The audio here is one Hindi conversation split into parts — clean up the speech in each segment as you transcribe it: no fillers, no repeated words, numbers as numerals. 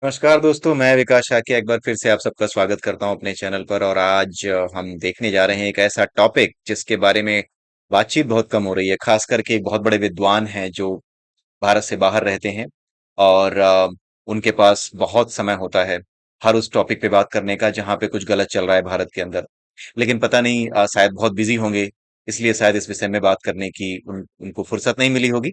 नमस्कार दोस्तों, मैं विकास शाक्य एक बार फिर से आप सबका स्वागत करता हूं अपने चैनल पर। और आज हम देखने जा रहे हैं एक ऐसा टॉपिक जिसके बारे में बातचीत बहुत कम हो रही है। खास करके एक बहुत बड़े विद्वान हैं जो भारत से बाहर रहते हैं और उनके पास बहुत समय होता है हर उस टॉपिक पे बात करने का जहां पे कुछ गलत चल रहा है भारत के अंदर। लेकिन पता नहीं, शायद बहुत बिजी होंगे, इसलिए शायद इस विषय में बात करने की उनको फुर्सत नहीं मिली होगी।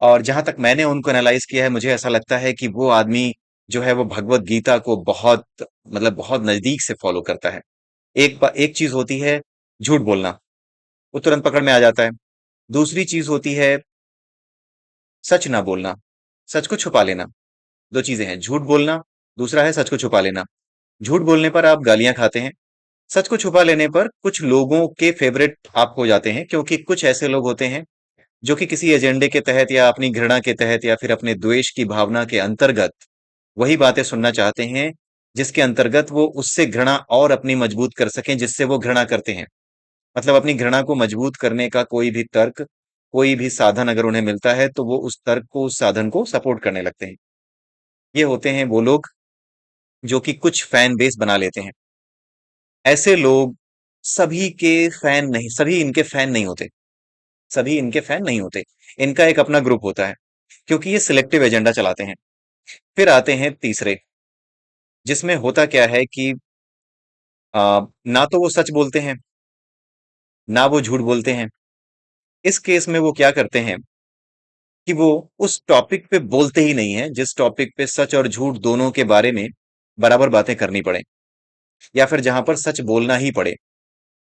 और जहां तक मैंने उनको एनालाइज किया है, मुझे ऐसा लगता है कि वो आदमी जो है वो भगवत गीता को बहुत, मतलब बहुत नजदीक से फॉलो करता है। एक चीज होती है झूठ बोलना, वो तुरंत पकड़ में आ जाता है। दूसरी चीज होती है सच ना बोलना, सच को छुपा लेना। दो चीजें हैं, झूठ बोलना, दूसरा है सच को छुपा लेना। झूठ बोलने पर आप गालियां खाते हैं, सच को छुपा लेने पर कुछ लोगों के फेवरेट आप हो जाते हैं, क्योंकि कुछ ऐसे लोग होते हैं जो कि किसी एजेंडे के तहत या अपनी घृणा के तहत या फिर अपने द्वेष की भावना के अंतर्गत वही बातें सुनना चाहते हैं जिसके अंतर्गत वो उससे घृणा और अपनी मजबूत कर सकें, जिससे वो घृणा करते हैं। मतलब अपनी घृणा को मजबूत करने का कोई भी तर्क, कोई भी साधन अगर उन्हें मिलता है तो वो उस तर्क को, उस साधन को सपोर्ट करने लगते हैं। ये होते हैं वो लोग जो कि कुछ फैन बेस बना लेते हैं। ऐसे लोग सभी के फैन नहीं, सभी इनके फैन नहीं होते, सभी इनके फैन नहीं होते। इनका एक अपना ग्रुप होता है, क्योंकि ये सिलेक्टिव एजेंडा चलाते हैं। फिर आते हैं तीसरे, जिसमें होता क्या है कि ना तो वो सच बोलते हैं, ना वो झूठ बोलते हैं। इस केस में वो क्या करते हैं कि वो उस टॉपिक पे बोलते ही नहीं है जिस टॉपिक पे सच और झूठ दोनों के बारे में बराबर बातें करनी पड़े, या फिर जहां पर सच बोलना ही पड़े।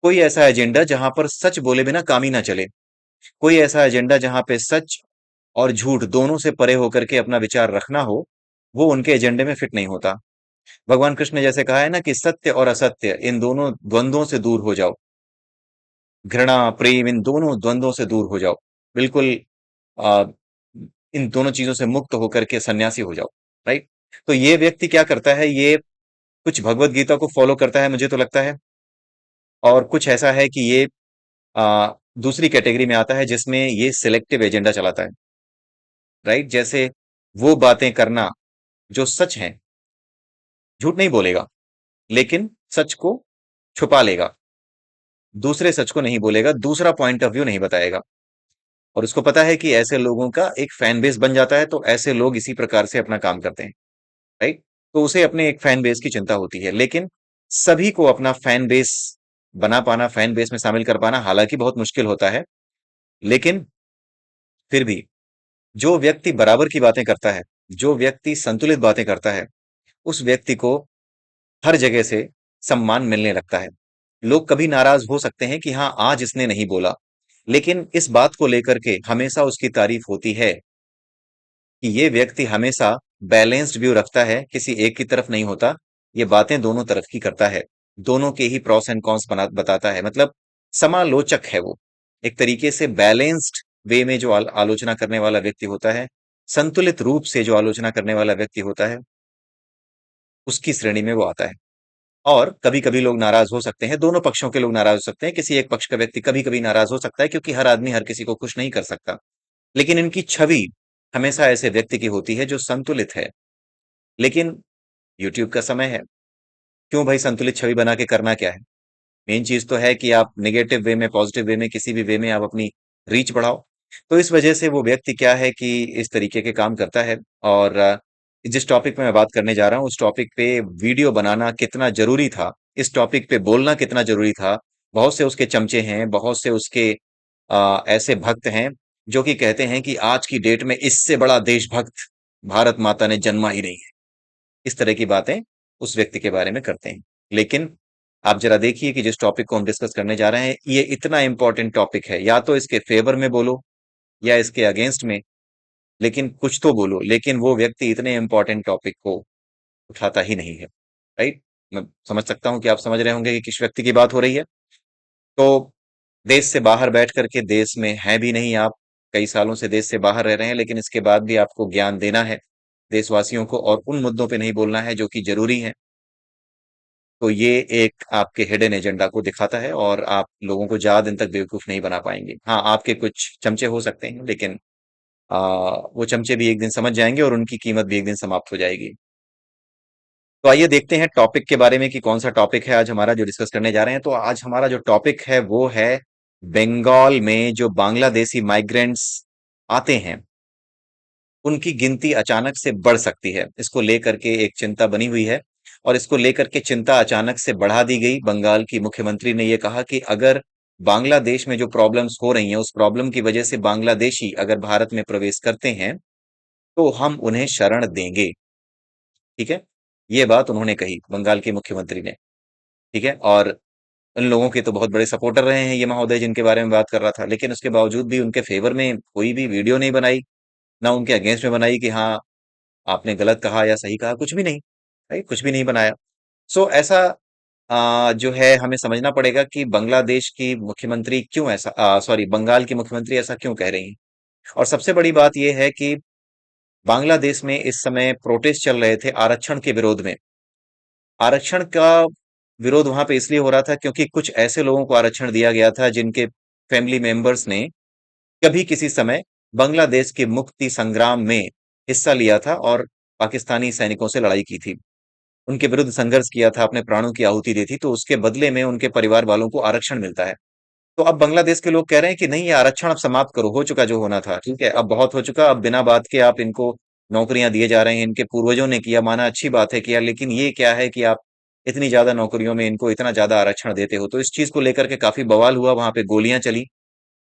कोई ऐसा एजेंडा जहां पर सच बोले बिना काम ही ना चले, कोई ऐसा एजेंडा जहां पे सच और झूठ दोनों से परे होकर के अपना विचार रखना हो, वो उनके एजेंडे में फिट नहीं होता। भगवान कृष्ण ने जैसे कहा है ना कि सत्य और असत्य इन दोनों द्वंद्वों से दूर हो जाओ, घृणा प्रेम इन दोनों द्वंद्वों से दूर हो जाओ, बिल्कुल आ, इन दोनों चीजों से मुक्त होकर के सन्यासी हो जाओ। राइट। तो ये व्यक्ति क्या करता है, ये कुछ भगवत गीता को फॉलो करता है मुझे तो लगता है, और कुछ ऐसा है कि ये दूसरी कैटेगरी में आता है जिसमें ये सिलेक्टिव एजेंडा चलाता है। राइट। जैसे वो बातें करना जो सच हैं, झूठ नहीं बोलेगा, लेकिन सच को छुपा लेगा, दूसरे सच को नहीं बोलेगा, दूसरा पॉइंट ऑफ व्यू नहीं बताएगा। और उसको पता है कि ऐसे लोगों का एक फैन बेस बन जाता है, तो ऐसे लोग इसी प्रकार से अपना काम करते हैं। राइट। तो उसे अपने एक फैन बेस की चिंता होती है, लेकिन सभी को अपना फैन बेस बना पाना, फैन बेस में शामिल कर पाना हालांकि बहुत मुश्किल होता है। लेकिन फिर भी जो व्यक्ति बराबर की बातें करता है, जो व्यक्ति संतुलित बातें करता है, उस व्यक्ति को हर जगह से सम्मान मिलने लगता है। लोग कभी नाराज हो सकते हैं कि हाँ आज इसने नहीं बोला, लेकिन इस बात को लेकर के हमेशा उसकी तारीफ होती है कि ये व्यक्ति हमेशा बैलेंस्ड व्यू रखता है, किसी एक की तरफ नहीं होता। ये बातें दोनों तरफ की करता है, दोनों के ही प्रॉस एंड कॉन्स बना बताता है। मतलब समालोचक है वो, एक तरीके से बैलेंस्ड वे में जो आलोचना करने वाला व्यक्ति होता है, संतुलित रूप से जो आलोचना करने वाला व्यक्ति होता है, उसकी श्रेणी में वो आता है। और कभी कभी लोग नाराज हो सकते हैं, दोनों पक्षों के लोग नाराज हो सकते हैं, किसी एक पक्ष का व्यक्ति कभी कभी नाराज हो सकता है, क्योंकि हर आदमी हर किसी को खुश नहीं कर सकता। लेकिन इनकी छवि हमेशा ऐसे व्यक्ति की होती है जो संतुलित है। लेकिन यूट्यूब का समय है, क्यों भाई संतुलित छवि बना के करना क्या है? मेन चीज तो है कि आप नेगेटिव वे में, पॉजिटिव वे में, किसी भी वे में आप अपनी रीच बढ़ाओ। तो इस वजह से वो व्यक्ति क्या है कि इस तरीके के काम करता है। और जिस टॉपिक पे मैं बात करने जा रहा हूँ, उस टॉपिक पे वीडियो बनाना कितना जरूरी था, इस टॉपिक पे बोलना कितना जरूरी था। बहुत से उसके चमचे हैं, बहुत से उसके ऐसे भक्त हैं जो कि कहते हैं कि आज की डेट में इससे बड़ा देशभक्त भारत माता ने जन्मा ही नहीं है। इस तरह की बातें उस व्यक्ति के बारे में करते हैं। लेकिन आप जरा देखिए कि जिस टॉपिक को हम डिस्कस करने जा रहे हैं, ये इतना इंपॉर्टेंट टॉपिक है, या तो इसके फेवर में बोलो या इसके अगेंस्ट में, लेकिन कुछ तो बोलो। लेकिन वो व्यक्ति इतने इंपॉर्टेंट टॉपिक को उठाता ही नहीं है। राइट। मैं समझ सकता हूं कि आप समझ रहे होंगे कि किस व्यक्ति की बात हो रही है। तो देश से बाहर बैठ करके, देश में हैं भी नहीं आप, कई सालों से देश से बाहर रह रहे हैं, लेकिन इसके बाद भी आपको ज्ञान देना है देशवासियों को, और उन मुद्दों पे नहीं बोलना है जो कि जरूरी है। तो ये एक आपके हिडन एजेंडा को दिखाता है, और आप लोगों को ज्यादा दिन तक बेवकूफ नहीं बना पाएंगे। हाँ, आपके कुछ चमचे हो सकते हैं, लेकिन वो चमचे भी एक दिन समझ जाएंगे और उनकी कीमत भी एक दिन समाप्त हो जाएगी। तो आइए देखते हैं टॉपिक के बारे में कि कौन सा टॉपिक है आज हमारा जो डिस्कस करने जा रहे हैं। तो आज हमारा जो टॉपिक है वो है बंगाल में जो बांग्लादेशी माइग्रेंट्स आते हैं उनकी गिनती अचानक से बढ़ सकती है। इसको लेकर के एक चिंता बनी हुई है और इसको लेकर के चिंता अचानक से बढ़ा दी गई। बंगाल की मुख्यमंत्री ने ये कहा कि अगर बांग्लादेश में जो प्रॉब्लम्स हो रही हैं उस प्रॉब्लम की वजह से बांग्लादेशी अगर भारत में प्रवेश करते हैं तो हम उन्हें शरण देंगे। ठीक है, ये बात उन्होंने कही बंगाल के मुख्यमंत्री ने। ठीक है, और इन लोगों के तो बहुत बड़े सपोर्टर रहे हैं ये महोदय जिनके बारे में बात कर रहा था, लेकिन उसके बावजूद भी उनके फेवर में कोई भी वीडियो नहीं बनाई, ना उनके अगेंस्ट में बनाई कि हाँ आपने गलत कहा या सही कहा, कुछ भी नहीं। राइट, कुछ भी नहीं बनाया। सो ऐसा जो है हमें समझना पड़ेगा कि बांग्लादेश की मुख्यमंत्री क्यों ऐसा सॉरी बंगाल की मुख्यमंत्री ऐसा क्यों कह रही हैं। और सबसे बड़ी बात यह है कि बांग्लादेश में इस समय प्रोटेस्ट चल रहे थे आरक्षण के विरोध में। आरक्षण का विरोध वहां पे इसलिए हो रहा था क्योंकि कुछ ऐसे लोगों को आरक्षण दिया गया था जिनके फैमिली मेंबर्स ने कभी किसी समय बांग्लादेश के मुक्ति संग्राम में हिस्सा लिया था और पाकिस्तानी सैनिकों से लड़ाई की थी, उनके विरुद्ध संघर्ष किया था, अपने प्राणों की आहुति दी थी, तो उसके बदले में उनके परिवार वालों को आरक्षण मिलता है। तो अब बांग्लादेश के लोग कह रहे हैं कि नहीं, ये आरक्षण अब समाप्त करो, हो चुका जो होना था, ठीक है, अब बहुत हो चुका, अब बिना बात के आप इनको नौकरियां दिए जा रहे हैं, इनके पूर्वजों ने किया, माना अच्छी बात है किया, लेकिन ये क्या है कि आप इतनी ज्यादा नौकरियों में इनको इतना ज्यादा आरक्षण देते हो। तो इस चीज को लेकर के काफी बवाल हुआ, वहां पे गोलियां चली,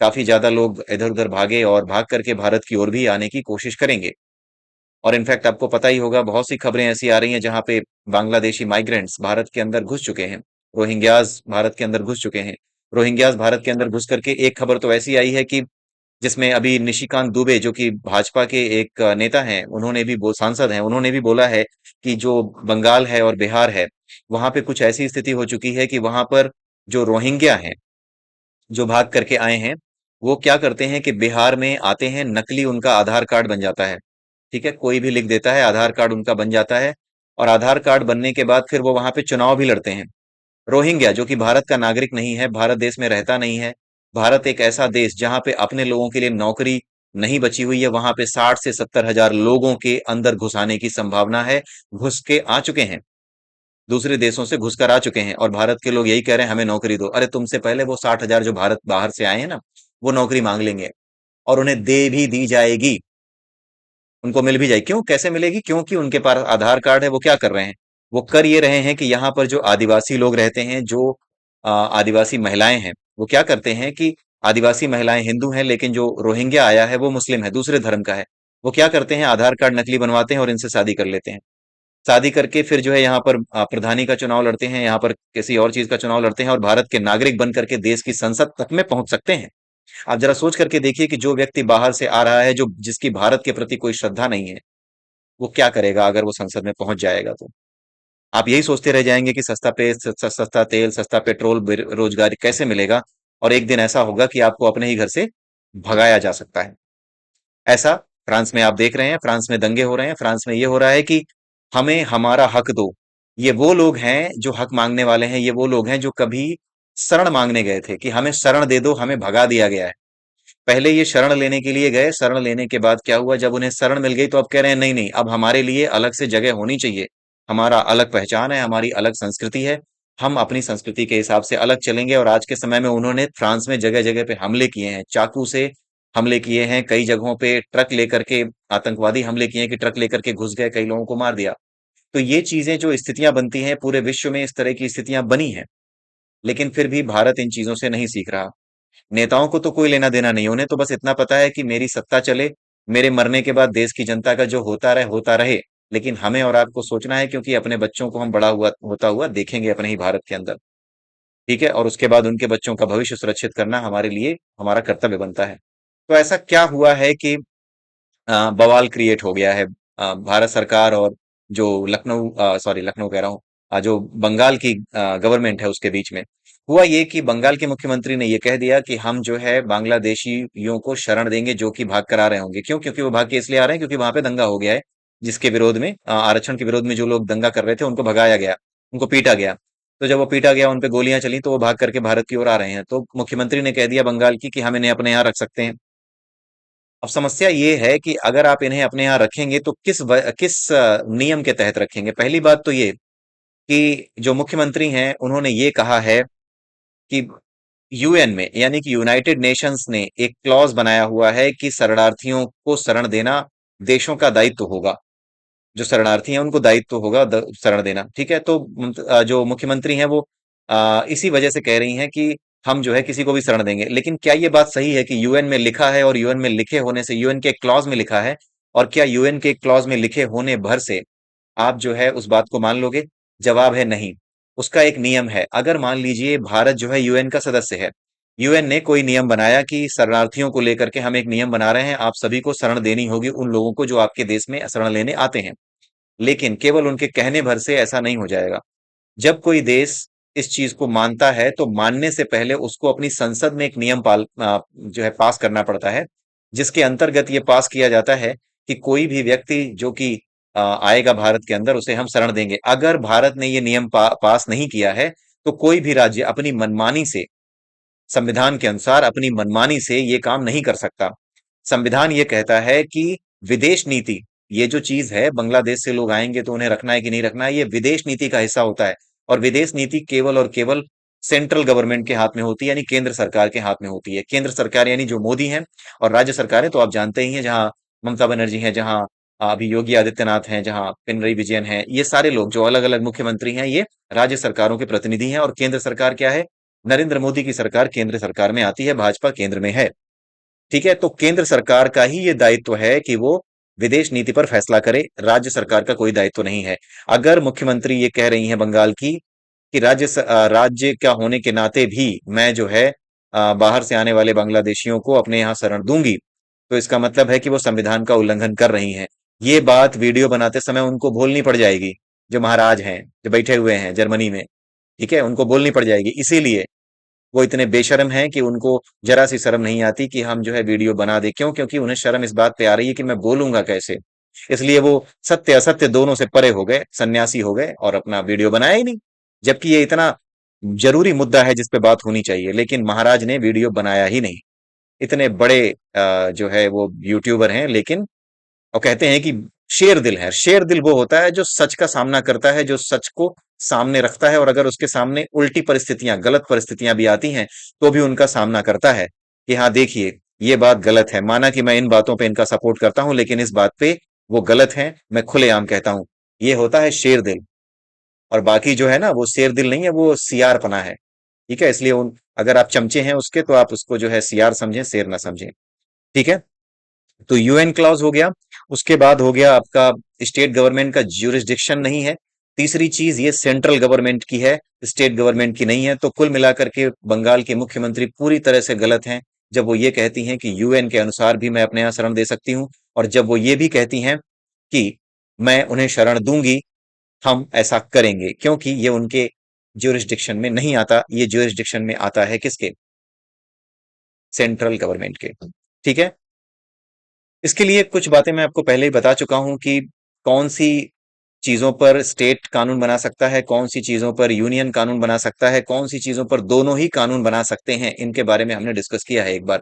काफी ज्यादा लोग इधर उधर भागे और भाग करके भारत की ओर भी आने की कोशिश करेंगे। और इनफैक्ट आपको पता ही होगा बहुत सी खबरें ऐसी आ रही हैं जहां पे बांग्लादेशी माइग्रेंट्स भारत के अंदर घुस चुके हैं, रोहिंग्याज भारत के अंदर घुस चुके हैं। रोहिंग्याज भारत के अंदर घुस करके एक खबर तो ऐसी आई है कि जिसमें अभी निशिकांत दुबे जो कि भाजपा के एक नेता हैं, उन्होंने भी सांसद हैं, उन्होंने भी बोला है कि जो बंगाल है और बिहार है वहां पे कुछ ऐसी स्थिति हो चुकी है कि वहां पर जो रोहिंग्या हैं जो भाग करके आए हैं वो क्या करते हैं कि बिहार में आते हैं, नकली उनका आधार कार्ड बन जाता है। ठीक है, कोई भी लिख देता है, आधार कार्ड उनका बन जाता है और आधार कार्ड बनने के बाद फिर वो वहां पे चुनाव भी लड़ते हैं। रोहिंग्या जो कि भारत का नागरिक नहीं है, भारत देश में रहता नहीं है, भारत एक ऐसा देश जहां पे अपने लोगों के लिए नौकरी नहीं बची हुई है, वहां पे 60 से 70 हजार लोगों के अंदर घुस आने की संभावना है, घुस के आ चुके हैं, दूसरे देशों से घुसकर आ चुके हैं और भारत के लोग यही कह रहे हैं हमें नौकरी दो। अरे तुमसे पहले वो 60 हजार जो भारत बाहर से आए हैं ना, वो नौकरी मांग लेंगे और उन्हें दे भी दी जाएगी, उनको मिल भी जाएगी। क्यों, कैसे मिलेगी? क्योंकि उनके पास आधार कार्ड है। वो क्या कर रहे हैं, वो कर ये रहे हैं कि यहाँ पर जो आदिवासी लोग रहते हैं, जो आदिवासी महिलाएं हैं, वो क्या करते हैं कि आदिवासी महिलाएं हिंदू हैं लेकिन जो रोहिंग्या आया है वो मुस्लिम है, दूसरे धर्म का है। वो क्या करते हैं, आधार कार्ड नकली बनवाते हैं और इनसे शादी कर लेते हैं। शादी करके फिर जो है यहाँ पर प्रधानी का चुनाव लड़ते हैं, यहाँ पर किसी और चीज का चुनाव लड़ते हैं और भारत के नागरिक बन करके देश की संसद तक में पहुंच सकते हैं। आप जरा सोच करके देखिए कि जो व्यक्ति बाहर से आ रहा है, जो जिसकी भारत के प्रति कोई श्रद्धा नहीं है, वो क्या करेगा अगर वो संसद में पहुंच जाएगा तो। आप यही सोचते रह जाएंगे कि सस्ता तेल, सस्ता पेट्रोल, रोजगार कैसे मिलेगा, और एक दिन ऐसा होगा कि आपको अपने ही घर से भगाया जा सकता है। ऐसा फ्रांस में आप देख रहे हैं, फ्रांस में दंगे हो रहे हैं, फ्रांस में ये हो रहा है कि हमें हमारा हक दो। ये वो लोग हैं जो हक मांगने वाले हैं, ये वो लोग हैं जो कभी शरण मांगने गए थे कि हमें शरण दे दो, हमें भगा दिया गया है। पहले ये शरण लेने के लिए गए, शरण लेने के बाद क्या हुआ, जब उन्हें शरण मिल गई तो अब कह रहे हैं नहीं नहीं, अब हमारे लिए अलग से जगह होनी चाहिए, हमारा अलग पहचान है, हमारी अलग संस्कृति है, हम अपनी संस्कृति के हिसाब से अलग चलेंगे। और आज के समय में उन्होंने फ्रांस में जगह जगह पे हमले किए हैं, चाकू से हमले किए हैं, कई जगहों पे ट्रक लेकर के आतंकवादी हमले किए हैं कि ट्रक लेकर के घुस गए, कई लोगों को मार दिया। तो ये चीजें जो स्थितियां बनती हैं, पूरे विश्व में इस तरह की स्थितियां बनी हैं, लेकिन फिर भी भारत इन चीजों से नहीं सीख रहा। नेताओं को तो कोई लेना देना नहीं, उन्हें तो बस इतना पता है कि मेरी सत्ता चले, मेरे मरने के बाद देश की जनता का जो होता रहे। लेकिन हमें और आपको सोचना है क्योंकि अपने बच्चों को हम बड़ा हुआ होता हुआ देखेंगे अपने ही भारत के अंदर। ठीक है, और उसके बाद उनके बच्चों का भविष्य सुरक्षित करना हमारे लिए हमारा कर्तव्य बनता है। तो ऐसा क्या हुआ है कि बवाल क्रिएट हो गया है भारत सरकार और जो लखनऊ सॉरी लखनऊ कह रहा हूँ, जो बंगाल की गवर्नमेंट है उसके बीच में। हुआ ये कि बंगाल के मुख्यमंत्री ने ये कह दिया कि हम जो है बांग्लादेशियों को शरण देंगे जो कि भाग कर आ रहे होंगे। क्यों? क्योंकि वो भाग के इसलिए आ रहे हैं क्योंकि वहां पे दंगा हो गया है, जिसके विरोध में आरक्षण के विरोध में जो लोग दंगा कर रहे थे उनको भगाया गया, उनको पीटा गया। तो जब वो पीटा गया, उन पे गोलियां चली, तो वो भाग करके भारत की ओर आ रहे हैं। तो मुख्यमंत्री ने कह दिया बंगाल की कि हम इन्हें अपने यहाँ रख सकते हैं। अब समस्या ये है कि अगर आप इन्हें अपने यहाँ रखेंगे तो किस नियम के तहत रखेंगे। पहली बात तो ये कि जो मुख्यमंत्री हैं उन्होंने ये कहा है कि यूएन में यानी कि यूनाइटेड नेशंस ने एक क्लॉज बनाया हुआ है कि शरणार्थियों को शरण देना देशों का दायित्व होगा। जो शरणार्थी हैं उनको दायित्व होगा शरण देना। ठीक है, तो जो मुख्यमंत्री हैं वो इसी वजह से कह रही हैं कि हम जो है किसी को भी शरण देंगे। लेकिन क्या ये बात सही है कि यूएन में लिखा है और यूएन में लिखे होने से, यूएन के क्लॉज में लिखा है और क्या यूएन के क्लॉज में लिखे होने भर से आप जो है उस बात को मान लोगे? जवाब है नहीं। उसका एक नियम है। अगर मान लीजिए भारत जो है यूएन का सदस्य है, यूएन ने कोई नियम बनाया कि शरणार्थियों को लेकर के हम एक नियम बना रहे हैं, आप सभी को शरण देनी होगी उन लोगों को जो आपके देश में शरण लेने आते हैं। लेकिन केवल उनके कहने भर से ऐसा नहीं हो जाएगा। जब कोई देश इस चीज को मानता है तो मानने से पहले उसको अपनी संसद में एक नियम जो है पास करना पड़ता है, जिसके अंतर्गत ये पास किया जाता है कि कोई भी व्यक्ति जो कि आएगा भारत के अंदर उसे हम शरण देंगे। अगर भारत ने ये नियम पास नहीं किया है तो कोई भी राज्य अपनी मनमानी से, संविधान के अनुसार अपनी मनमानी से ये काम नहीं कर सकता। संविधान ये कहता है कि विदेश नीति, ये जो चीज है बांग्लादेश से लोग आएंगे तो उन्हें रखना है कि नहीं रखना है, ये विदेश नीति का हिस्सा होता है। और विदेश नीति केवल और केवल सेंट्रल गवर्नमेंट के हाथ में होती है, यानी केंद्र सरकार के हाथ में होती है। केंद्र सरकार यानी जो मोदी है, और राज्य सरकार है तो आप जानते ही हैं, जहां ममता बनर्जी हैं, जहां अभी योगी आदित्यनाथ हैं, जहां पिनरई विजयन है, ये सारे लोग जो अलग अलग मुख्यमंत्री हैं ये राज्य सरकारों के प्रतिनिधि हैं। और केंद्र सरकार क्या है? नरेंद्र मोदी की सरकार केंद्र सरकार में आती है, भाजपा केंद्र में है। ठीक है, तो केंद्र सरकार का ही ये दायित्व है कि वो विदेश नीति पर फैसला करे, राज्य सरकार का कोई दायित्व नहीं है। अगर मुख्यमंत्री ये कह रही हैं बंगाल की कि राज्य का होने के नाते भी मैं जो है बाहर से आने वाले बांग्लादेशियों को अपने यहाँ शरण दूंगी, तो इसका मतलब है कि वो संविधान का उल्लंघन कर रही हैं। ये बात वीडियो बनाते समय उनको बोलनी पड़ जाएगी। जो महाराज हैं, जो बैठे हुए हैं जर्मनी में, ठीक है, उनको बोलनी पड़ जाएगी। इसीलिए वो इतने बेशर्म हैं कि उनको जरा सी शर्म नहीं आती कि हम जो है वीडियो बना दे। क्यों? क्योंकि उन्हें शर्म इस बात पे आ रही है कि मैं बोलूंगा कैसे। इसलिए वो सत्य असत्य दोनों से परे हो गए, सन्यासी हो गए और अपना वीडियो बनाया ही नहीं। जबकि ये इतना जरूरी मुद्दा है जिस पे बात होनी चाहिए, लेकिन महाराज ने वीडियो बनाया ही नहीं। इतने बड़े जो है वो यूट्यूबर हैं, लेकिन और कहते हैं कि शेर दिल है। शेर दिल वो होता है जो सच का सामना करता है, जो सच को सामने रखता है, और अगर उसके सामने उल्टी परिस्थितियां, गलत परिस्थितियां भी आती हैं तो भी उनका सामना करता है कि हाँ देखिए ये बात गलत है। माना कि मैं इन बातों पे इनका सपोर्ट करता हूं, लेकिन इस बात पे वो गलत है, मैं खुलेआम कहता हूं। ये होता है शेर दिल। और बाकी जो है ना, वो शेर दिल नहीं है, वो सियार पना है। ठीक है, इसलिए अगर आप चमचे हैं उसके तो आप उसको जो है सियार समझें, शेर ना समझें। ठीक है, तो यूएन क्लॉज हो गया। उसके बाद हो गया आपका स्टेट गवर्नमेंट का ज्यूरिसडिक्शन नहीं है। तीसरी चीज, ये सेंट्रल गवर्नमेंट की है, स्टेट गवर्नमेंट की नहीं है। तो कुल मिलाकर के बंगाल के मुख्यमंत्री पूरी तरह से गलत हैं जब वो ये कहती हैं कि यूएन के अनुसार भी मैं अपने यहाँ शरण दे सकती हूँ, और जब वो ये भी कहती हैं कि मैं उन्हें शरण दूंगी, हम ऐसा करेंगे, क्योंकि ये उनके ज्यूरिसडिक्शन में नहीं आता। ये ज्यूरिसडिक्शन में आता है किसके? सेंट्रल गवर्नमेंट के। ठीक है, इसके लिए कुछ बातें मैं आपको पहले ही बता चुका हूं कि कौन सी चीजों पर स्टेट कानून बना सकता है, कौन सी चीजों पर यूनियन कानून बना सकता है, कौन सी चीजों पर दोनों ही कानून बना सकते हैं। इनके बारे में हमने डिस्कस किया है एक बार।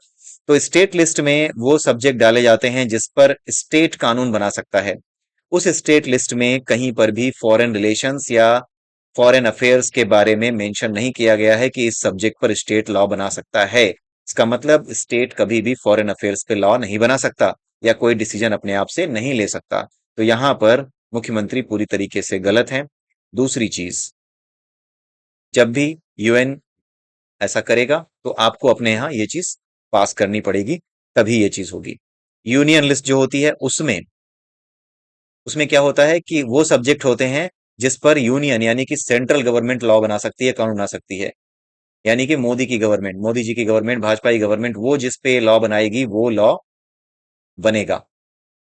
तो स्टेट लिस्ट में वो सब्जेक्ट डाले जाते हैं जिस पर स्टेट कानून बना सकता है। उस स्टेट लिस्ट में कहीं पर भी फॉरेन रिलेशंस या फॉरेन अफेयर्स के बारे में मेंशन नहीं किया गया है कि इस सब्जेक्ट पर स्टेट लॉ बना सकता है। इसका मतलब स्टेट कभी भी फॉरेन अफेयर्स पे लॉ नहीं बना सकता या कोई डिसीजन अपने आप से नहीं ले सकता। तो यहां पर मुख्यमंत्री पूरी तरीके से गलत हैं। दूसरी चीज, जब भी यूएन ऐसा करेगा तो आपको अपने यहाँ ये चीज पास करनी पड़ेगी, तभी ये चीज होगी। यूनियन लिस्ट जो होती है उसमें उसमें क्या होता है कि वो सब्जेक्ट होते हैं जिस पर यूनियन यानी कि सेंट्रल गवर्नमेंट लॉ बना सकती है, कानून बना सकती है। यानी कि मोदी की गवर्नमेंट, मोदी जी की गवर्नमेंट, भाजपा की गवर्नमेंट, वो जिस पे लॉ बनाएगी वो लॉ बनेगा।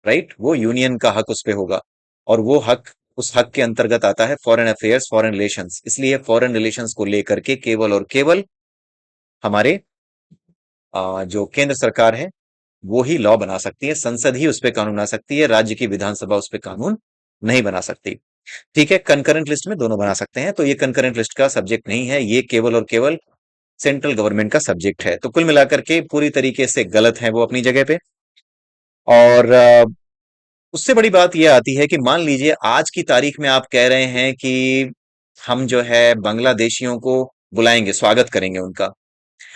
राइट, वो यूनियन का हक उस पे होगा। और वो हक, उस हक के अंतर्गत आता है फॉरेन अफेयर्स, फॉरेन रिलेशंस। इसलिए फॉरेन रिलेशंस को लेकर के केवल और केवल हमारे जो केंद्र सरकार है वो ही लॉ बना सकती है, संसद ही उस पे कानून बना सकती है, राज्य की विधानसभा उस पे कानून नहीं बना सकती। ठीक है, कंकरेंट लिस्ट में दोनों बना सकते हैं, तो ये कंकरेंट लिस्ट का सब्जेक्ट नहीं है, ये केवल और केवल सेंट्रल गवर्नमेंट का सब्जेक्ट है। तो कुल मिलाकर के पूरी तरीके से गलत है वो अपनी जगह पे। और उससे बड़ी बात यह आती है कि मान लीजिए आज की तारीख में आप कह रहे हैं कि हम जो है बांग्लादेशियों को बुलाएंगे, स्वागत करेंगे उनका।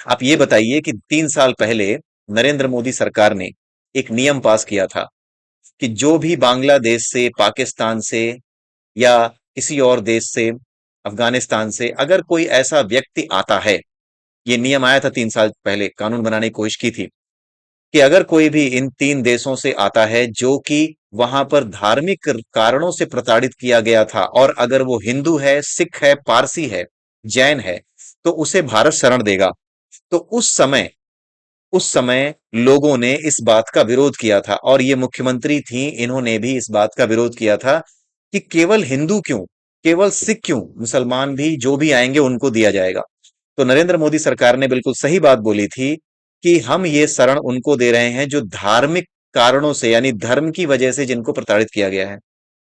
आप ये बताइए कि 3 साल पहले नरेंद्र मोदी सरकार ने एक नियम पास किया था कि जो भी बांग्लादेश से, पाकिस्तान से या किसी और देश से, अफगानिस्तान से अगर कोई ऐसा व्यक्ति आता है, ये नियम आया था 3 साल पहले, कानून बनाने की कोशिश की थी कि अगर कोई भी इन 3 देशों से आता है जो कि वहां पर धार्मिक कारणों से प्रताड़ित किया गया था, और अगर वो हिंदू है, सिख है, पारसी है, जैन है, तो उसे भारत शरण देगा। तो उस समय लोगों ने इस बात का विरोध किया था, और ये मुख्यमंत्री थी, इन्होंने भी इस बात का विरोध किया था कि केवल हिंदू क्यों, केवल सिख क्यों, मुसलमान भी जो भी आएंगे उनको दिया जाएगा। तो नरेंद्र मोदी सरकार ने बिल्कुल सही बात बोली थी कि हम ये शरण उनको दे रहे हैं जो धार्मिक कारणों से, यानी धर्म की वजह से जिनको प्रताड़ित किया गया है।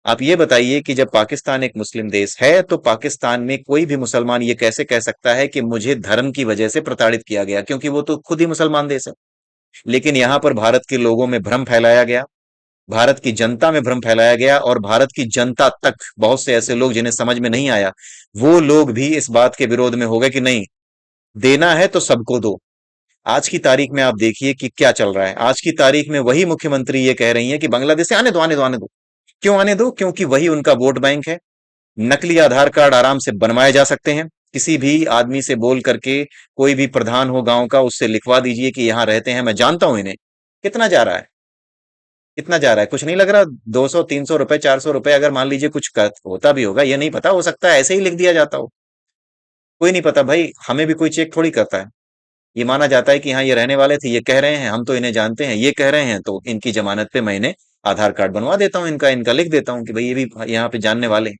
आप ये बताइए कि जब पाकिस्तान एक मुस्लिम देश है, तो पाकिस्तान में कोई भी मुसलमान ये कैसे कह सकता है कि मुझे धर्म की वजह से प्रताड़ित किया गया, क्योंकि वो तो खुद ही मुसलमान देश है। लेकिन यहां पर भारत के लोगों में भ्रम फैलाया गया, भारत की जनता में भ्रम फैलाया गया, और भारत की जनता तक बहुत से ऐसे लोग जिन्हें समझ में नहीं आया, वो लोग भी इस बात के विरोध में हो गए कि नहीं, देना है तो सबको दो। आज की तारीख में आप देखिए कि क्या चल रहा है। आज की तारीख में वही मुख्यमंत्री ये कह रही है कि बांग्लादेश से आने दो, आने दो, आने दो। क्यों आने दो? क्योंकि वही उनका वोट बैंक है। नकली आधार कार्ड आराम से बनवाए जा सकते हैं, किसी भी आदमी से बोल करके, कोई भी प्रधान हो गांव का, उससे लिखवा दीजिए कि यहां रहते हैं, मैं जानता हूं इन्हें। कितना जा रहा है? कितना जा रहा है? कुछ नहीं लग रहा। 200 300 रुपए, 400 रुपए, अगर मान लीजिए कुछ होता भी होगा, ये नहीं पता, हो सकता है ऐसे ही लिख दिया जाता हो। कोई नहीं पता भाई, हमें भी कोई चेक थोड़ी करता है। ये माना जाता है कि हाँ, ये रहने वाले थे, ये कह रहे हैं, हम तो इन्हें जानते हैं, ये कह रहे हैं, तो इनकी जमानत पे मैं इन्हें आधार कार्ड बनवा देता हूँ, इनका इनका लिख देता हूँ कि भाई ये भी यहाँ पे जानने वाले हैं।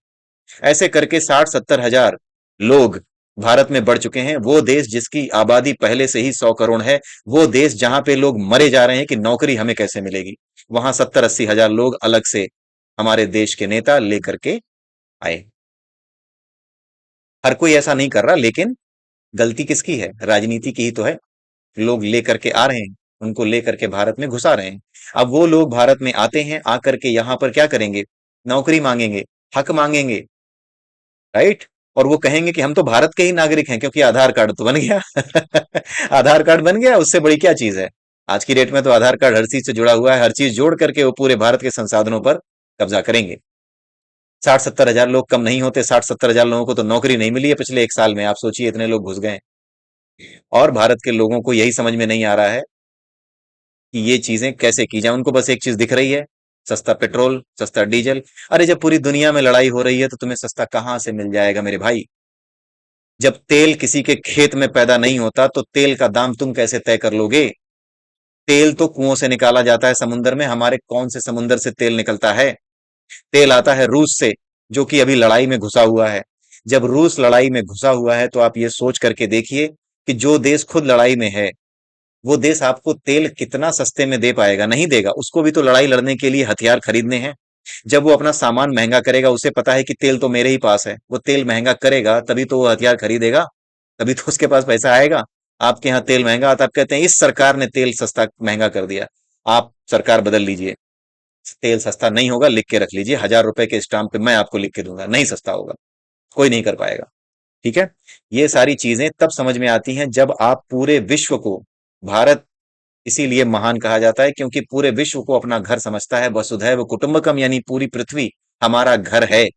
ऐसे करके 60 70 हजार लोग भारत में बढ़ चुके हैं। वो देश जिसकी आबादी पहले से ही 100 करोड़ है, वो देश जहां पे लोग मरे जा रहे हैं कि नौकरी हमें कैसे मिलेगी, वहां 70 80 हजार लोग अलग से हमारे देश के नेता लेकर के आए। हर कोई ऐसा नहीं कर रहा, लेकिन गलती किसकी है? राजनीति की ही तो है। लोग लेकर के आ रहे हैं, उनको लेकर के भारत में घुसा रहे हैं। अब वो लोग भारत में आते हैं, आकर के यहां पर क्या करेंगे? नौकरी मांगेंगे, हक मांगेंगे, राइट? और वो कहेंगे कि हम तो भारत के ही नागरिक हैं, क्योंकि आधार कार्ड तो बन गया। आधार कार्ड बन गया, उससे बड़ी क्या चीज है? आज की डेट में तो आधार कार्ड हर चीज से जुड़ा हुआ है, हर चीज जोड़ करके वो पूरे भारत के संसाधनों पर कब्जा करेंगे। 60 70 हजार लोग कम नहीं होते। 60 70 हजार लोगों को तो नौकरी नहीं मिली है पिछले 1 साल में। आप सोचिए, इतने लोग घुस गए। और भारत के लोगों को यही समझ में नहीं आ रहा है कि ये चीजें कैसे की जाए। उनको बस एक चीज दिख रही है, सस्ता पेट्रोल, सस्ता डीजल। अरे जब पूरी दुनिया में लड़ाई हो रही है, तो तुम्हें सस्ता कहां से मिल जाएगा मेरे भाई? जब तेल किसी के खेत में पैदा नहीं होता, तो तेल का दाम तुम कैसे तय कर लोगे? तेल तो कुओं से निकाला जाता है समुंदर में। हमारे कौन से समुंदर से तेल निकलता है? तेल आता है रूस से, जो कि अभी लड़ाई में घुसा हुआ है। जब रूस लड़ाई में घुसा हुआ है, तो आप ये सोच करके देखिए कि जो देश खुद लड़ाई में है, वो देश आपको तेल कितना सस्ते में दे पाएगा? नहीं देगा। उसको भी तो लड़ाई लड़ने के लिए हथियार खरीदने हैं। जब वो अपना सामान महंगा करेगा, उसे पता है कि तेल तो मेरे ही पास है, वो तेल महंगा करेगा तभी तो वो हथियार खरीदेगा, तभी तो उसके पास पैसा आएगा। आपके यहाँ तेल महंगा आता, आप कहते हैं इस सरकार ने तेल सस्ता महंगा कर दिया। आप सरकार बदल लीजिए, तेल सस्ता नहीं होगा, लिख के रख लीजिए। 1000 रुपए के स्टाम्प पे मैं आपको लिख के दूंगा, नहीं सस्ता होगा। कोई नहीं कर पाएगा। ठीक है? ये सारी चीजें तब समझ में आती हैं जब आप पूरे विश्व को, भारत इसीलिए महान कहा जाता है क्योंकि पूरे विश्व को अपना घर समझता है। वसुधैव कुटुंबकम, यानी पूरी पृथ्वी हमारा घर है।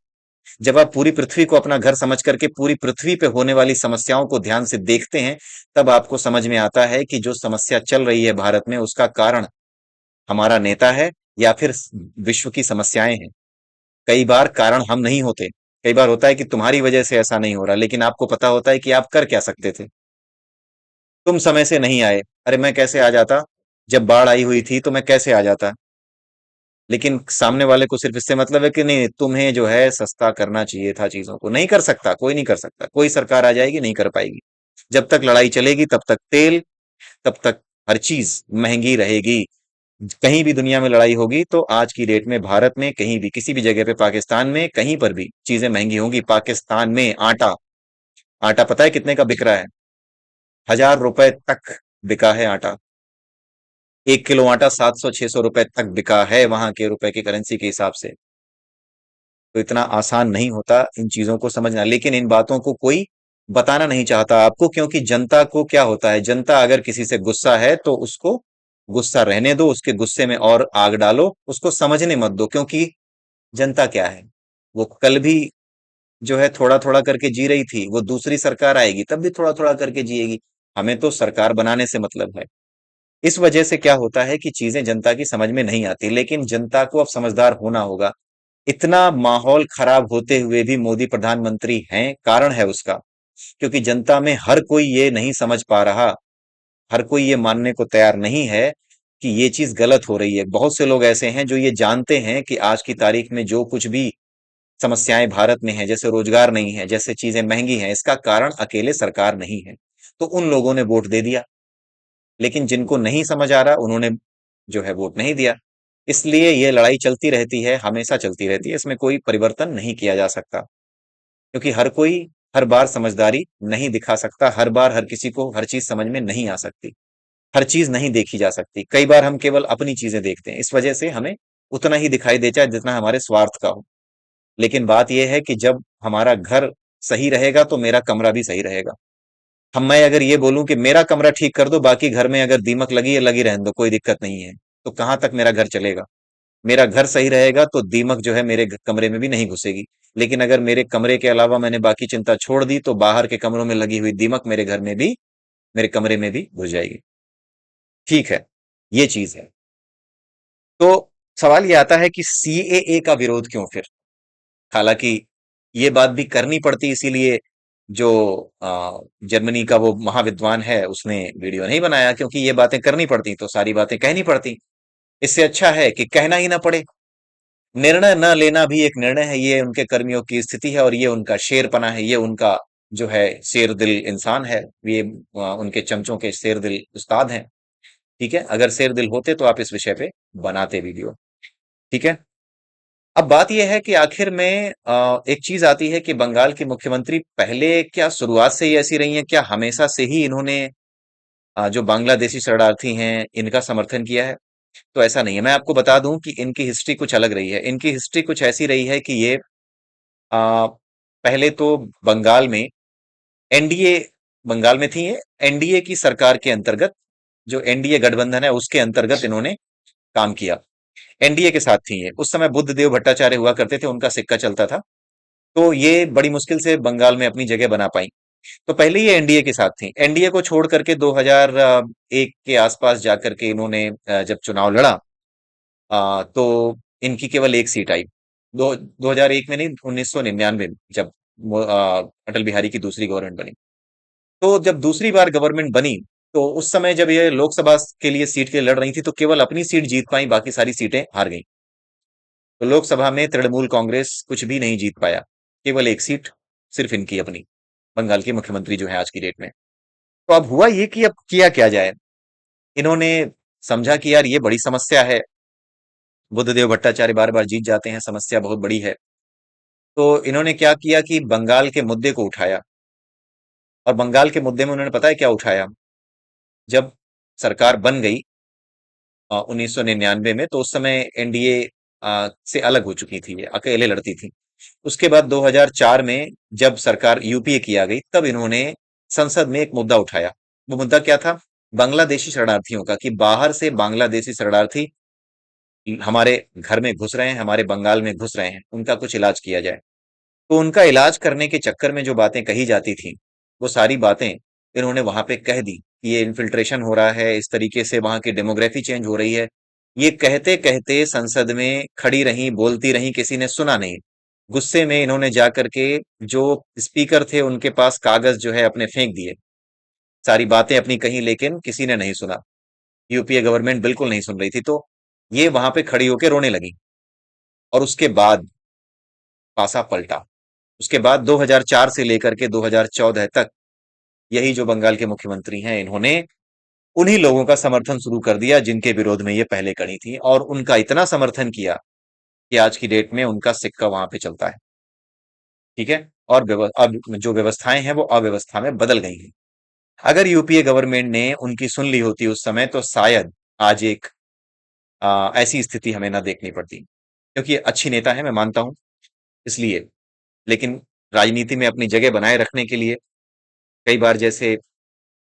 जब आप पूरी पृथ्वी को अपना घर समझ करके पूरी पृथ्वी पे होने वाली समस्याओं को ध्यान से देखते हैं, तब आपको समझ में आता है कि जो समस्या चल रही है भारत में, उसका कारण हमारा नेता है या फिर विश्व की समस्याएं हैं। कई बार कारण हम नहीं होते। कई बार होता है कि तुम्हारी वजह से ऐसा नहीं हो रहा, लेकिन आपको पता होता है कि आप कर क्या सकते थे। तुम समय से नहीं आए। अरे मैं कैसे आ जाता? जब बाढ़ आई हुई थी तो मैं कैसे आ जाता? लेकिन सामने वाले को सिर्फ इससे मतलब है कि नहीं, तुम्हें जो है सस्ता करना चाहिए था चीजों को। नहीं कर सकता, कोई नहीं कर सकता। कोई सरकार आ जाएगी, नहीं कर पाएगी। जब तक लड़ाई चलेगी, तब तक तेल, तब तक हर चीज महंगी रहेगी। कहीं भी दुनिया में लड़ाई होगी, तो आज की डेट में भारत में कहीं भी, किसी भी जगह पे, पाकिस्तान में, कहीं पर भी चीजें महंगी होंगी। पाकिस्तान में आटा, आटा पता है कितने का बिक रहा है? 1000 रुपए तक बिका है आटा। 1 किलो आटा 700-600 रुपए तक बिका है वहां के रुपए की करेंसी के हिसाब से। तो इतना आसान नहीं होता इन चीजों को समझना, लेकिन इन बातों को कोई बताना नहीं चाहता आपको, क्योंकि जनता को क्या होता है, जनता अगर किसी से गुस्सा है तो उसको गुस्सा रहने दो, उसके गुस्से में और आग डालो, उसको समझने मत दो, क्योंकि जनता क्या है, वो कल भी जो है थोड़ा थोड़ा करके जी रही थी, वो दूसरी सरकार आएगी तब भी थोड़ा थोड़ा करके जिएगी। हमें तो सरकार बनाने से मतलब है। इस वजह से क्या होता है कि चीजें जनता की समझ में नहीं आती, लेकिन जनता को अब समझदार होना होगा। इतना माहौल खराब होते हुए भी मोदी प्रधानमंत्री हैं, कारण है उसका, क्योंकि जनता में हर कोई ये नहीं समझ पा रहा, हर कोई ये मानने को तैयार नहीं है कि ये चीज गलत हो रही है। बहुत से लोग ऐसे हैं जो ये जानते हैं कि आज की तारीख में जो कुछ भी समस्याएं भारत में हैं, जैसे रोजगार नहीं है, जैसे चीजें महंगी हैं, इसका कारण अकेले सरकार नहीं है। तो उन लोगों ने वोट दे दिया, लेकिन जिनको नहीं समझ आ रहा उन्होंने जो है वोट नहीं दिया। इसलिए ये लड़ाई चलती रहती है, हमेशा चलती रहती है, इसमें कोई परिवर्तन नहीं किया जा सकता, क्योंकि हर कोई हर बार समझदारी नहीं दिखा सकता, हर बार हर किसी को हर चीज समझ में नहीं आ सकती, हर चीज नहीं देखी जा सकती। कई बार हम केवल अपनी चीजें देखते हैं, इस वजह से हमें उतना ही दिखाई देता है जितना हमारे स्वार्थ का हो। लेकिन बात यह है कि जब हमारा घर सही रहेगा तो मेरा कमरा भी सही रहेगा। हम मैं अगर ये बोलूं कि मेरा कमरा ठीक कर दो, बाकी घर में अगर दीमक लगी है लगी रहने दो, कोई दिक्कत नहीं है, तो कहां तक मेरा घर चलेगा। मेरा घर सही रहेगा तो दीमक जो है मेरे कमरे में भी नहीं घुसेगी। लेकिन अगर मेरे कमरे के अलावा मैंने बाकी चिंता छोड़ दी तो बाहर के कमरों में लगी हुई दीमक मेरे घर में भी, मेरे कमरे में भी घुस जाएगी। ठीक है, ये चीज है। तो सवाल ये आता है कि सीएए का विरोध क्यों फिर। हालांकि ये बात भी करनी पड़ती, इसीलिए जो जर्मनी का वो महाविद्वान है उसने वीडियो नहीं बनाया, क्योंकि ये बातें करनी पड़ती तो सारी बातें कहनी पड़ती। इससे अच्छा है कि कहना ही ना पड़े। निर्णय न लेना भी एक निर्णय है, ये उनके कर्मियों की स्थिति है और ये उनका शेरपना है, ये उनका जो है शेर दिल इंसान है। ये उनके चमचों के शेर दिल उस्ताद हैं। ठीक है, अगर शेर दिल होते तो आप इस विषय पे बनाते वीडियो। ठीक है। अब बात यह है कि आखिर में एक चीज आती है कि बंगाल की मुख्यमंत्री पहले क्या शुरुआत से ही ऐसी रही हैं, क्या हमेशा से ही इन्होंने जो बांग्लादेशी शरणार्थी हैं इनका समर्थन किया है। तो ऐसा नहीं है, मैं आपको बता दूं कि इनकी हिस्ट्री कुछ अलग रही है। इनकी हिस्ट्री कुछ ऐसी रही है कि ये पहले तो बंगाल में एनडीए, बंगाल में थी ये एनडीए की सरकार के अंतर्गत, जो एनडीए गठबंधन है उसके अंतर्गत इन्होंने काम किया। एनडीए के साथ थी ये, उस समय बुद्ध देव भट्टाचार्य हुआ करते थे, उनका सिक्का चलता था। तो ये बड़ी मुश्किल से बंगाल में अपनी जगह बना पाई। तो पहले ये एनडीए के साथ थी, एनडीए को छोड़ करके 2001 के आसपास जाकर के इन्होंने जब चुनाव लड़ा, तो इनकी केवल एक सीट आई। 2001 में नहीं, 1999 में, जब अटल बिहारी की दूसरी गवर्नमेंट बनी। तो जब दूसरी बार गवर्नमेंट बनी, तो उस समय जब ये लोकसभा के लिए सीट के लिए लड़ रही थी तो केवल अपनी सीट जीत पाई, बाकी सारी सीटें हार गई। तो लोकसभा में तृणमूल कांग्रेस कुछ भी नहीं जीत पाया, केवल एक सीट सिर्फ इनकी अपनी, बंगाल की मुख्यमंत्री जो है आज की डेट में। तो अब हुआ ये कि अब किया क्या जाए। इन्होंने समझा कि यार ये बड़ी समस्या है, बुद्धदेव भट्टाचार्य बार बार जीत जाते हैं, समस्या बहुत बड़ी है। तो इन्होंने क्या किया कि बंगाल के मुद्दे को उठाया। और बंगाल के मुद्दे में उन्होंने पता है क्या उठाया। जब सरकार बन गई 1999 में, तो उस समय एनडीए से अलग हो चुकी थी, ये अकेले लड़ती थी। उसके बाद 2004 में जब सरकार यूपीए की आ गई, तब इन्होंने संसद में एक मुद्दा उठाया। वो मुद्दा क्या था, बांग्लादेशी शरणार्थियों का, कि बाहर से बांग्लादेशी शरणार्थी हमारे घर में घुस रहे हैं, हमारे बंगाल में घुस रहे हैं, उनका कुछ इलाज किया जाए। तो उनका इलाज करने के चक्कर में जो बातें कही जाती थी, वो सारी बातें इन्होंने वहां पे कह दी कि ये इन्फिल्ट्रेशन हो रहा है, इस तरीके से वहां की डेमोग्राफी चेंज हो रही है। ये कहते कहते संसद में खड़ी रही, बोलती रही, किसी ने सुना नहीं। गुस्से में इन्होंने जा करके जो स्पीकर थे उनके पास कागज जो है अपने फेंक दिए, सारी बातें अपनी कही, लेकिन किसी ने नहीं सुना। यूपीए गवर्नमेंट बिल्कुल नहीं सुन रही थी, तो ये वहां पे खड़ी होकर रोने लगी। और उसके बाद पासा पलटा। उसके बाद 2004 से लेकर के 2014 तक यही जो बंगाल के मुख्यमंत्री हैं, इन्होंने उन्हीं लोगों का समर्थन शुरू कर दिया जिनके विरोध में ये पहले खड़ी थी, और उनका इतना समर्थन किया कि आज की डेट में उनका सिक्का वहां पे चलता है। ठीक है। और अब जो व्यवस्थाएं हैं वो अव्यवस्था में बदल गई हैं। अगर यूपीए गवर्नमेंट ने उनकी सुन ली होती उस समय, तो शायद आज एक ऐसी स्थिति हमें ना देखनी पड़ती। क्योंकि अच्छी नेता है, मैं मानता हूँ, इसलिए। लेकिन राजनीति में अपनी जगह बनाए रखने के लिए कई बार जैसे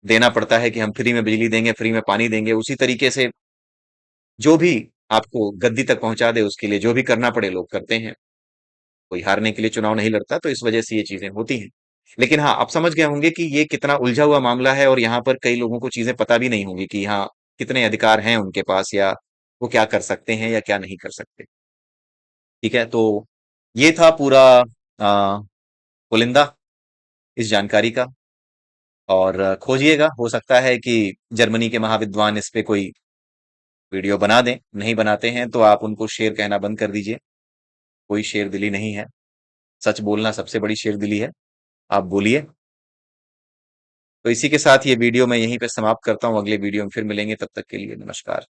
देना पड़ता है कि हम फ्री में बिजली देंगे, फ्री में पानी देंगे, उसी तरीके से जो भी आपको गद्दी तक पहुंचा दे उसके लिए जो भी करना पड़े लोग करते हैं। कोई हारने के लिए चुनाव नहीं लड़ता, तो इस वजह से ये चीजें होती हैं। लेकिन हाँ, आप समझ गए होंगे कि ये कितना उलझा हुआ मामला है और यहाँ पर कई लोगों को चीजें पता भी नहीं होंगी कि हाँ, कितने अधिकार हैं उनके पास, या वो क्या कर सकते हैं या क्या नहीं कर सकते। ठीक है, तो ये था पूरा पुलिंदा इस जानकारी का। और खोजिएगा, हो सकता है कि जर्मनी के महाविद्वान इस पे कोई वीडियो बना दें। नहीं बनाते हैं तो आप उनको शेर कहना बंद कर दीजिए। कोई शेर दिली नहीं है, सच बोलना सबसे बड़ी शेर दिली है। आप बोलिए। तो इसी के साथ ये वीडियो मैं यहीं पे समाप्त करता हूँ। अगले वीडियो में फिर मिलेंगे, तब तक के लिए नमस्कार।